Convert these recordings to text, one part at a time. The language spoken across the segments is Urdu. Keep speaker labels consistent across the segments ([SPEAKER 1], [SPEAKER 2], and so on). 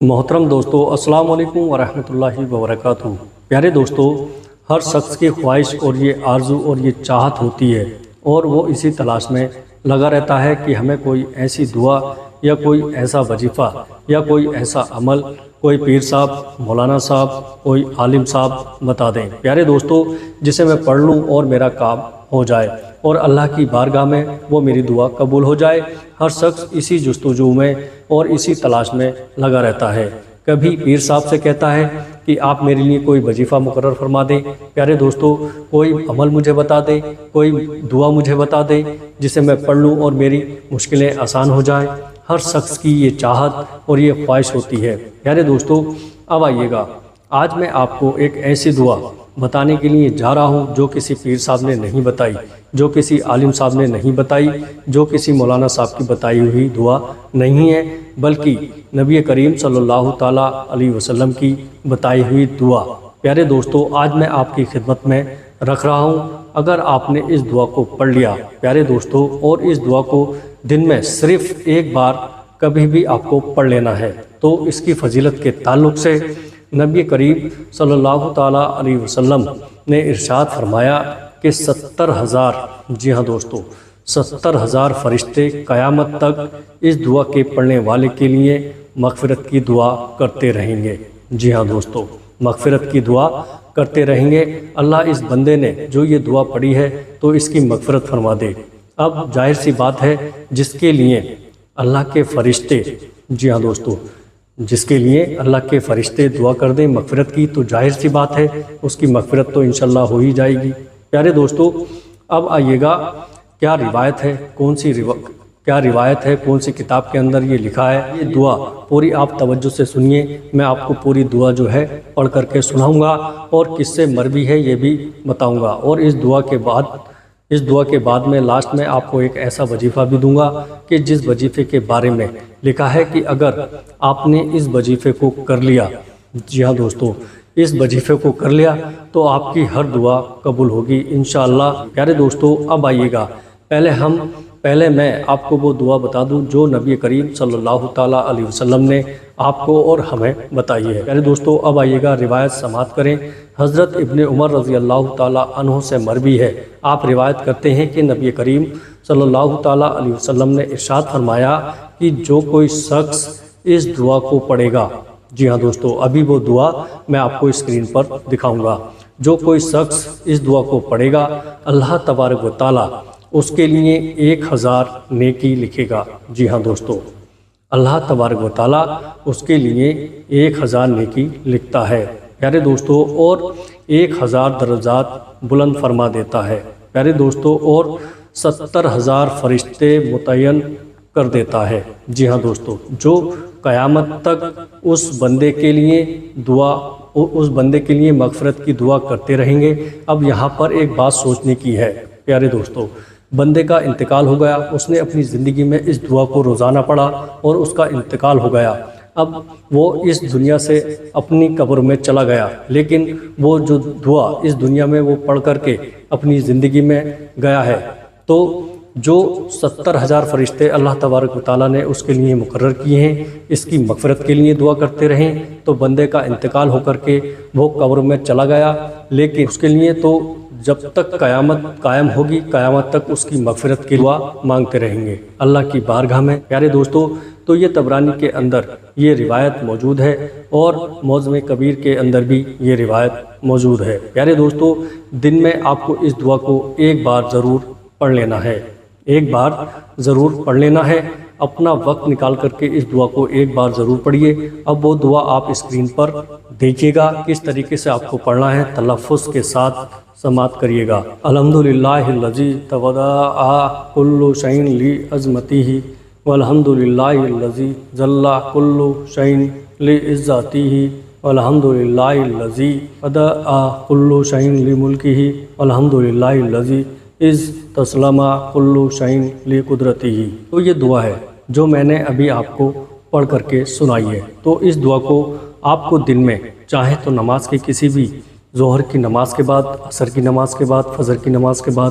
[SPEAKER 1] محترم دوستو، السلام علیکم ورحمۃ اللہ وبرکاتہ۔ پیارے دوستو، ہر شخص کی خواہش اور یہ آرزو اور یہ چاہت ہوتی ہے اور وہ اسی تلاش میں لگا رہتا ہے کہ ہمیں کوئی ایسی دعا یا کوئی ایسا وظیفہ یا کوئی ایسا عمل کوئی پیر صاحب، مولانا صاحب، کوئی عالم صاحب بتا دیں پیارے دوستو، جسے میں پڑھ لوں اور میرا کام ہو جائے اور اللہ کی بارگاہ میں وہ میری دعا قبول ہو جائے۔ ہر شخص اسی جستجو میں اور اسی تلاش میں لگا رہتا ہے۔ کبھی پیر صاحب سے کہتا ہے کہ آپ میرے لیے کوئی وظیفہ مقرر فرما دیں، پیارے دوستو کوئی عمل مجھے بتا دیں، کوئی دعا مجھے بتا دیں جسے میں پڑھ لوں اور میری مشکلیں آسان ہو جائیں۔ ہر شخص کی یہ چاہت اور یہ خواہش ہوتی ہے۔ پیارے دوستو، اب آئیے گا، آج میں آپ کو ایک ایسی دعا بتانے کے لیے جا رہا ہوں جو کسی پیر صاحب نے نہیں بتائی، جو کسی عالم صاحب نے نہیں بتائی، جو کسی مولانا صاحب کی بتائی ہوئی دعا نہیں ہے، بلکہ نبی کریم صلی اللہ تعالیٰ علیہ وسلم کی بتائی ہوئی دعا۔ پیارے دوستو، آج میں آپ کی خدمت میں رکھ رہا ہوں۔ اگر آپ نے اس دعا کو پڑھ لیا پیارے دوستو، اور اس دعا کو دن میں صرف ایک بار کبھی بھی آپ کو پڑھ لینا ہے، تو اس کی فضیلت کے تعلق سے نبی کریم صلی اللہ تعالیٰ علیہ وسلم نے ارشاد فرمایا کہ 70,000، جی ہاں دوستو، 70,000 فرشتے قیامت تک اس دعا کے پڑھنے والے کے لیے مغفرت کی دعا کرتے رہیں گے۔ جی ہاں دوستو، مغفرت کی دعا کرتے رہیں گے۔ اللہ اس بندے نے جو یہ دعا پڑھی ہے تو اس کی مغفرت فرما دے۔ اب ظاہر سی بات ہے، جس کے لیے اللہ کے فرشتے، جی ہاں دوستو، جس کے لیے اللہ کے فرشتے دعا کر دیں مغفرت کی، تو ظاہر سی بات ہے اس کی مغفرت تو انشاءاللہ ہو ہی جائے گی۔ پیارے دوستو، اب آئیے گا، کیا روایت ہے، کون سی کتاب کے اندر یہ لکھا ہے، یہ دعا پوری آپ توجہ سے سنیے۔ میں آپ کو پوری دعا جو ہے پڑھ کر کے سناؤں گا اور کس سے مروی ہے یہ بھی بتاؤں گا، اور اس دعا کے بعد میں لاسٹ میں آپ کو ایک ایسا وظیفہ بھی دوں گا کہ جس وظیفے کے بارے میں لکھا ہے کہ اگر آپ نے اس وظیفے کو کر لیا، جی ہاں دوستو، اس وظیفے کو کر لیا تو آپ کی ہر دعا قبول ہوگی انشاءاللہ۔ پیارے دوستو، اب آئیے گا، پہلے میں آپ کو وہ دعا بتا دوں جو نبی کریم صلی اللہ تعالیٰ علیہ وسلم نے آپ کو اور ہمیں بتائی ہے۔ پیارے دوستو، اب آئیے گا، روایت سماعت کریں۔ حضرت ابن عمر رضی اللہ تعالیٰ عنہ سے مروی ہے، آپ روایت کرتے ہیں کہ نبی کریم صلی اللہ تعالیٰ علیہ وسلم نے ارشاد فرمایا کہ جو کوئی شخص اس دعا کو پڑھے گا، جی ہاں دوستو، ابھی وہ دعا میں آپ کو اسکرین پر دکھاؤں گا، جو کوئی شخص اس دعا کو پڑھے گا اللہ تبارک و تعالیٰ اس کے لیے 1000 نیکی لکھے گا۔ جی ہاں دوستو، اللہ تبارک و تعالیٰ اس کے لیے 1000 نیکی لکھتا ہے پیارے دوستو، اور 1000 درجات بلند فرما دیتا ہے پیارے دوستو، اور 70,000 فرشتے متعین کر دیتا ہے۔ جی ہاں دوستو، جو قیامت تک اس بندے کے لیے مغفرت کی دعا کرتے رہیں گے۔ اب یہاں پر ایک بات سوچنے کی ہے پیارے دوستو، بندے کا انتقال ہو گیا، اس نے اپنی زندگی میں اس دعا کو روزانہ پڑھا اور اس کا انتقال ہو گیا، اب وہ اس دنیا سے اپنی قبر میں چلا گیا، لیکن وہ جو دعا اس دنیا میں وہ پڑھ کر کے اپنی زندگی میں گیا ہے، تو جو 70,000 فرشتے اللہ تبارک و تعالیٰ نے اس کے لیے مقرر کیے ہیں، اس کی مغفرت کے لیے دعا کرتے رہیں، تو بندے کا انتقال ہو کر کے وہ قبر میں چلا گیا، لیکن اس کے لیے تو جب تک قیامت قائم ہوگی، قیامت تک اس کی مغفرت کی دعا مانگتے رہیں گے اللہ کی بارگاہ میں۔ پیارے دوستو، تو یہ طبرانی کے اندر یہ روایت موجود ہے اور معجم کبیر کے اندر بھی یہ روایت موجود ہے۔ پیارے دوستو، دن میں آپ کو اس دعا کو ایک بار ضرور پڑھ لینا ہے، ایک بار ضرور پڑھ لینا ہے، اپنا وقت نکال کر کے اس دعا کو ایک بار ضرور پڑھیے۔ اب وہ دعا آپ اسکرین پر دیکھیے گا، کس طریقے سے آپ کو پڑھنا ہے، تلفظ کے ساتھ سماعت کریے گا۔ الحمدللہ الذی تودع کل شیء لعظمتہ، والحمدللہ الذی ذل کل شیء لعزتہ، والحمدللہ الذی بدأ کل شیء لملکہ، والحمدللہ الذی اذ تسلم کل شیء لقدرتہ۔ تو یہ دعا ہے جو میں نے ابھی آپ کو پڑھ کر کے سنائی ہے، تو اس دعا کو آپ کو دن میں چاہے تو نماز کے کسی بھی، ظہر کی نماز کے بعد، عصر کی نماز کے بعد، فجر کی نماز کے بعد،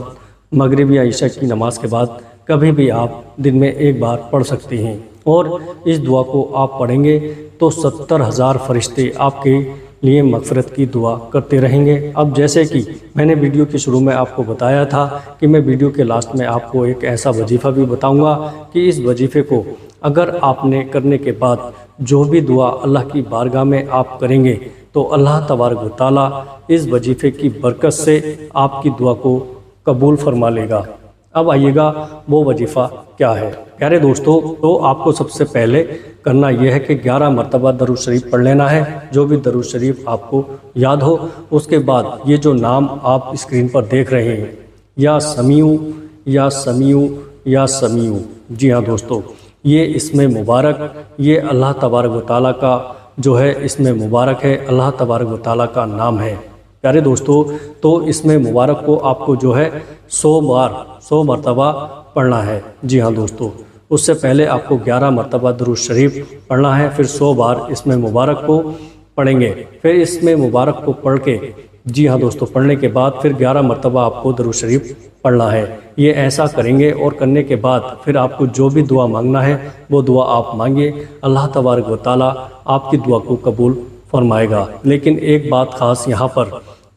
[SPEAKER 1] مغرب یا عشاء کی نماز کے بعد، کبھی بھی آپ دن میں ایک بار پڑھ سکتے ہیں۔ اور اس دعا کو آپ پڑھیں گے تو 70,000 فرشتے آپ کے لیے مغفرت کی دعا کرتے رہیں گے۔ اب جیسے کہ میں نے ویڈیو کے شروع میں آپ کو بتایا تھا کہ میں ویڈیو کے لاسٹ میں آپ کو ایک ایسا وظیفہ بھی بتاؤں گا کہ اس وظیفے کو اگر آپ نے کرنے کے بعد جو بھی دعا اللہ کی بارگاہ میں آپ کریں گے تو اللہ تبارک و تعالیٰ اس وظیفے کی برکت سے آپ کی دعا کو قبول فرما لے گا۔ اب آئیے گا وہ وظیفہ کیا ہے۔ پیارے دوستو، تو آپ کو سب سے پہلے کرنا یہ ہے کہ 11 مرتبہ درود شریف پڑھ لینا ہے، جو بھی درود شریف آپ کو یاد ہو۔ اس کے بعد یہ جو نام آپ اسکرین پر دیکھ رہے ہیں، یا سمیع یا سمیع یا سمیع، جی ہاں دوستو، یہ اسم مبارک، یہ اللہ تبارک و تعالیٰ کا جو ہے اسم مبارک ہے، اللہ تبارک و تعالیٰ کا نام ہے۔ پیارے دوستو، تو اسم مبارک کو آپ کو جو ہے 100 مرتبہ پڑھنا ہے۔ جی ہاں دوستو، اس سے پہلے آپ کو 11 مرتبہ درود شریف پڑھنا ہے، پھر 100 بار اسم مبارک کو پڑھیں گے، پھر اسم مبارک کو پڑھ کے، جی ہاں دوستو، پڑھنے کے بعد پھر 11 مرتبہ آپ کو درود شریف پڑھنا ہے۔ یہ ایسا کریں گے اور کرنے کے بعد پھر آپ کو جو بھی دعا مانگنا ہے وہ دعا آپ مانگیے، اللہ تبارک و تعالیٰ آپ کی دعا کو قبول فرمائے گا۔ لیکن ایک بات خاص یہاں پر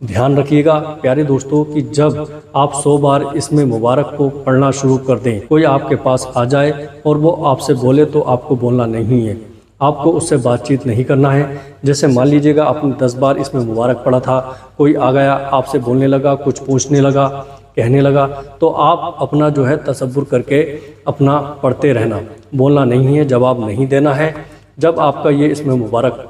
[SPEAKER 1] دھیان رکھیے گا پیارے دوستو، کہ جب آپ 100 بار اسم مبارک کو پڑھنا شروع کر دیں، کوئی آپ کے پاس آ جائے اور وہ آپ سے بولے تو آپ کو بولنا نہیں ہے، آپ کو اس سے بات چیت نہیں کرنا ہے۔ جیسے مان لیجئے گا آپ نے 10 بار اسم مبارک پڑھا تھا، کوئی آ گیا آپ سے بولنے لگا، کچھ پوچھنے لگا، کہنے لگا، تو آپ اپنا جو ہے تصور کر کے اپنا پڑھتے رہنا، بولنا نہیں ہے، جواب نہیں دینا ہے۔ جب آپ کا یہ اسم مبارک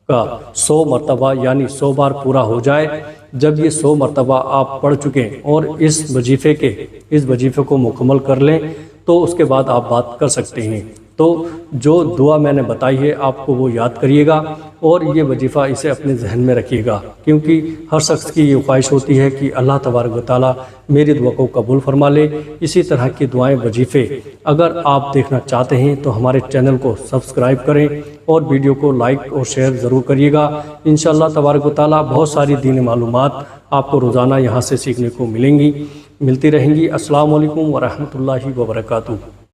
[SPEAKER 1] کا 100 مرتبہ یعنی 100 بار پورا ہو جائے، جب یہ 100 مرتبہ آپ پڑھ چکیں اور اس وظیفے کو مکمل کر لیں تو اس کے بعد آپ بات کر سکتے ہیں۔ تو جو دعا میں نے بتائی ہے آپ کو وہ یاد کریے گا اور یہ وظیفہ اسے اپنے ذہن میں رکھیے گا، کیونکہ ہر شخص کی یہ خواہش ہوتی ہے کہ اللہ تبارک و تعالیٰ میری دعا کو قبول فرما لے۔ اسی طرح کی دعائیں، وظیفے اگر آپ دیکھنا چاہتے ہیں تو ہمارے چینل کو سبسکرائب کریں اور ویڈیو کو لائک اور شیئر ضرور کریے گا۔ انشاءاللہ تبارک و تعالیٰ بہت ساری دینی معلومات آپ کو روزانہ یہاں سے سیکھنے کو ملتی رہیں گی۔ السلام علیکم ورحمۃ اللہ وبرکاتہ۔